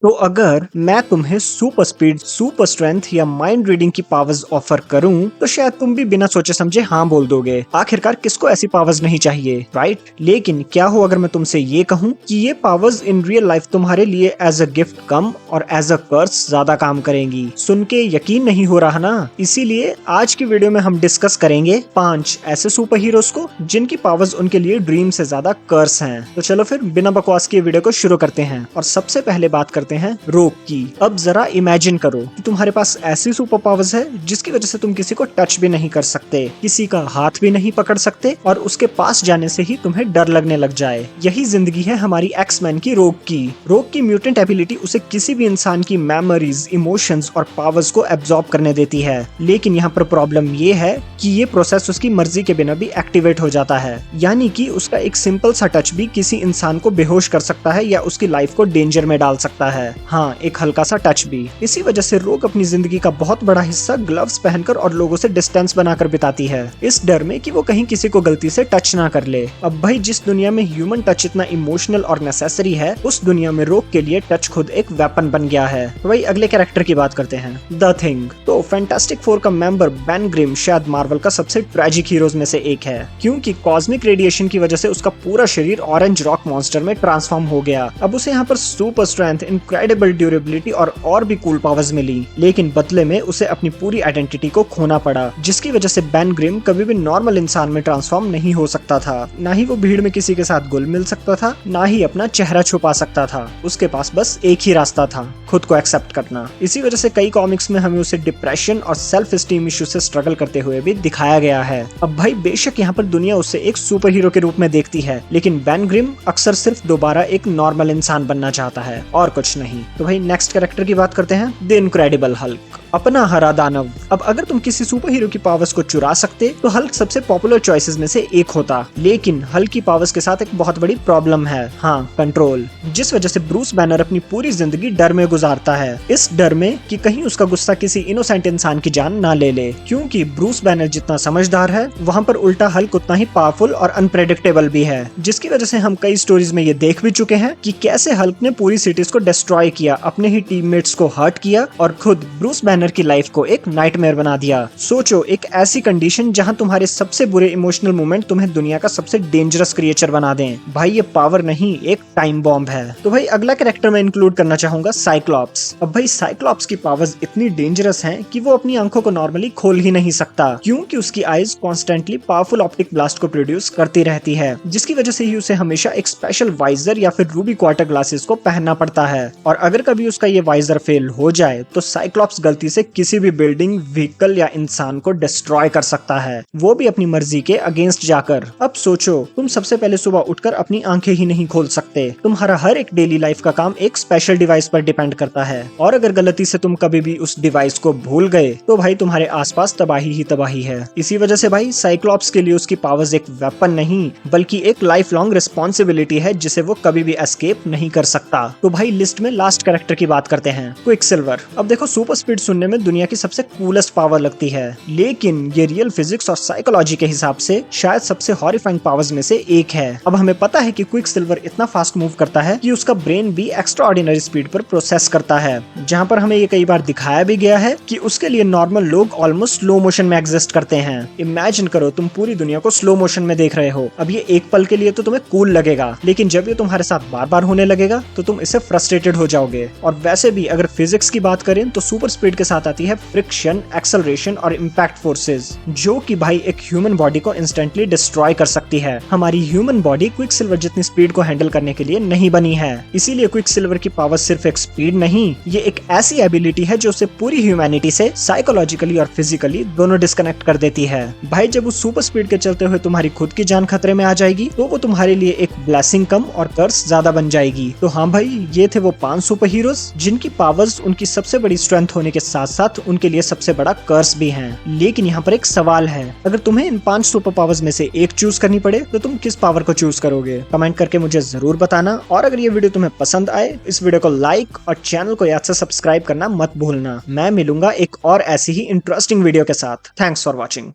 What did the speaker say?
तो अगर मैं तुम्हें सुपर स्पीड, सुपर स्ट्रेंथ या माइंड रीडिंग की पावर्स ऑफर करूं, तो शायद तुम भी बिना सोचे समझे हाँ बोल दोगे। आखिरकार किसको ऐसी पावर्स नहीं चाहिए, राइट? लेकिन क्या हो अगर मैं तुमसे ये कहूं कि ये पावर्स इन रियल लाइफ तुम्हारे लिए एज अ गिफ्ट कम और एज अ कर्स ज्यादा काम करेंगी। सुन के यकीन नहीं हो रहा ना? इसीलिए आज की वीडियो में हम डिस्कस करेंगे 5 ऐसे सुपर हीरोज को जिनकी पावर्स उनके लिए ड्रीम से ज्यादा कर्स हैं। तो चलो फिर बिना बकवास के वीडियो को शुरू करते हैं और सबसे पहले बात करते हैं रोग की। अब जरा इमेजिन करो कि तुम्हारे पास ऐसी सुपर पावर्स है जिसकी वजह से तुम किसी को टच भी नहीं कर सकते, किसी का हाथ भी नहीं पकड़ सकते और उसके पास जाने से ही तुम्हें डर लगने लग जाए। यही जिंदगी है हमारी एक्समैन की रोग की। रोग की म्यूटेंट एबिलिटी उसे किसी भी इंसान की मेमोरीज, इमोशंस और पावर्स को एब्जॉर्ब करने देती है। लेकिन यहाँ पर प्रॉब्लम ये है कि ये प्रोसेस उसकी मर्जी के बिना भी एक्टिवेट हो जाता है, यानी कि उसका एक सिंपल सा टच भी किसी इंसान को बेहोश कर सकता है या उसकी लाइफ को डेंजर में डाल सकता है। हाँ, एक हल्का सा टच भी। इसी वजह से रोग अपनी जिंदगी का बहुत बड़ा हिस्सा ग्लव्स पहनकर और लोगों से डिस्टेंस बनाकर बिताती है, इस डर में कि वो कहीं किसी को गलती से टच ना कर ले। अब भाई, जिस दुनिया में ह्यूमन टच इतना इमोशनल और नेसेसरी है, उस दुनिया में रोग के लिए टच खुद एक वेपन बन गया है। तो वही अगले कैरेक्टर की बात करते हैं, द थिंग। तो फैंटास्टिक फोर का मेंबर बेन ग्रिम शायद मार्वल का सबसे ट्रेजिक हीरोज में से एक है, क्योंकि कॉस्मिक रेडिएशन की वजह से उसका पूरा शरीर ऑरेंज रॉक मॉन्स्टर में ट्रांसफॉर्म हो गया। अब उसे यहाँ पर सुपर स्ट्रेंथ, इनक्रेडिबल ड्यूरेबिलिटी और भी कूल पावर्स मिली, लेकिन बदले में उसे अपनी पूरी आइडेंटिटी को खोना पड़ा, जिसकी वजह से बेन ग्रिम कभी भी नॉर्मल इंसान में ट्रांसफॉर्म नहीं हो सकता था। ना ही वो भीड़ में किसी के साथ घुल मिल सकता था, ना ही अपना चेहरा छुपा सकता था। उसके पास बस एक ही रास्ता था, खुद को एक्सेप्ट करना। इसी वजह से कई कॉमिक्स में हमें उसे डिप्रेशन और सेल्फ एस्टीम इश्यू से स्ट्रगल करते हुए भी दिखाया गया है। अब भाई, बेशक यहाँ पर दुनिया उसे एक सुपर हीरो के रूप में देखती है, लेकिन बेन ग्रिम अक्सर सिर्फ दोबारा एक नॉर्मल इंसान बनना चाहता है और कुछ नहीं। तो भाई, नेक्स्ट कैरेक्टर की बात करते हैं, द इनक्रेडिबल हल्क, अपना हरा दानव। अब अगर तुम किसी सुपर हीरो की पावर्स को चुरा सकते तो हल्क सबसे पॉपुलर चॉइसेस में से एक होता, लेकिन हल्क की पावर्स के साथ एक बहुत बड़ी प्रॉब्लम है, हाँ, कंट्रोल, जिस वजह से ब्रूस बैनर अपनी पूरी जिंदगी डर में गुजारता है। इस डर में कि कहीं उसका गुस्सा किसी इनोसेंट इंसान की जान ना ले ले, क्योंकि ब्रूस बैनर जितना समझदार है, वहाँ पर उल्टा हल्क उतना ही पावरफुल और अनप्रेडिक्टेबल भी है, जिसकी वजह से हम कई स्टोरीज में ये देख भी चुके हैं कि कैसे हल्क ने पूरी सिटीज को डिस्ट्रॉय किया, अपने ही टीममेट्स को हर्ट किया और खुद ब्रूस बैनर की लाइफ को एक नाइटमेयर बना दिया। सोचो, एक ऐसी कंडीशन जहां तुम्हारे सबसे बुरे इमोशनल मोमेंट तुम्हें दुनिया का सबसे डेंजरस क्रिएचर बना दें। भाई, ये पावर नहीं, एक टाइम बॉम्ब है। तो भाई, अगला कैरेक्टर मैं इंक्लूड करना चाहूंगा साइक्लॉप्स। अब भाई, साइक्लॉप्स की पावर्स इतनी डेंजरस हैं कि वो अपनी आंखों को नॉर्मली खोल ही नहीं सकता, क्योंकि उसकी eyes constantly powerful optic blast को प्रोड्यूस करती रहती है, जिसकी वजह से ही उसे हमेशा एक स्पेशल वाइजर या फिर रूबी क्वार्टर ग्लासेस को पहनना पड़ता है। और अगर कभी उसका ये वाइजर फेल हो जाए तो साइक्लॉप्स गलती से किसी भी बिल्डिंग, व्हीकल या इंसान को डिस्ट्रॉय कर सकता है, वो भी अपनी मर्जी के अगेंस्ट जाकर। अब सोचो, तुम सबसे पहले सुबह उठकर अपनी आंखें ही नहीं खोल सकते, तुम्हारा हर एक डेली लाइफ का काम एक स्पेशल डिवाइस पर डिपेंड करता है, और अगर गलती से तुम कभी भी उस डिवाइस को भूल गए तो भाई तुम्हारे आसपास तबाही ही तबाही है। इसी वजह से भाई, साइक्लॉप्स के लिए उसकी पावर्स एक वेपन नहीं बल्कि एक लाइफ लॉन्ग रिस्पॉन्सिबिलिटी है, जिसे वो कभी भी एस्केप नहीं कर सकता। तो भाई, लिस्ट में लास्ट कैरेक्टर की बात करते हैं, क्विकसिल्वर। अब देखो, सुपर स्पीड सुनने में दुनिया की सबसे कूलेस्ट पावर लगती है, लेकिन ये रियल फिजिक्स और साइकोलॉजी के हिसाब से शायद सबसे हॉरिफाइंग पावर्स में से एक है। अब हमें पता है कि क्विकसिल्वर इतना फास्ट मूव करता है कि उसका ब्रेन भी एक्स्ट्रा ऑर्डिनरी स्पीड पर प्रोसेस करता है, जहाँ पर हमें ये कई बार दिखाया भी गया है कि उसके लिए नॉर्मल लोग ऑलमोस्ट स्लो मोशन में एग्जिस्ट करते हैं। इमेजिन करो, तुम पूरी दुनिया को स्लो मोशन में देख रहे हो। अब ये एक पल के लिए तो तुम्हें कूल लगेगा, लेकिन जब ये तुम्हारे साथ बार बार होने लगेगा तो तुम इससे फ्रस्ट्रेटेड हो जाओगे। और वैसे भी अगर फिजिक्स की बात करें तो सुपर स्पीड के साथ आती है फ्रिक्शन, एक्सेलरेशन और इम्पैक्ट फोर्सेस, जो कि भाई एक ह्यूमन बॉडी को इंस्टेंटली डिस्ट्रॉय कर सकती है। हमारी ह्यूमन बॉडी क्विकसिल्वर जितनी स्पीड को हैंडल करने के लिए नहीं बनी है, इसीलिए क्विकसिल्वर की पावर सिर्फ एक स्पीड नहीं, ये एक ऐसी एबिलिटी है जो उसे पूरी ह्यूमैनिटी से साइकोलॉजिकली और फिजिकली दोनों डिस्कनेक्ट कर देती है। भाई, जब उस सुपर स्पीड के चलते हुए तुम्हारी खुद की जान खतरे में आ जाएगी तो वो तुम्हारे लिए एक ब्लेसिंग कम और कर्स ज्यादा बन जाएगी। तो हाँ भाई, ये थे वो 5 सुपर हीरोज जिनकी पावर्स उनकी सबसे बड़ी स्ट्रेंथ होने के साथ साथ उनके लिए सबसे बड़ा कर्स भी हैं। लेकिन यहाँ पर एक सवाल है, अगर तुम्हें इन 5 सुपर पावर्स में से एक चूज करनी पड़े तो तुम किस पावर को चूज करोगे? कमेंट करके मुझे जरूर बताना। और अगर ये वीडियो तुम्हें पसंद आए, इस वीडियो को लाइक और चैनल को याद से सब्सक्राइब करना मत भूलना। मैं मिलूंगा एक और ऐसी ही इंटरेस्टिंग वीडियो के साथ। Thanks for watching.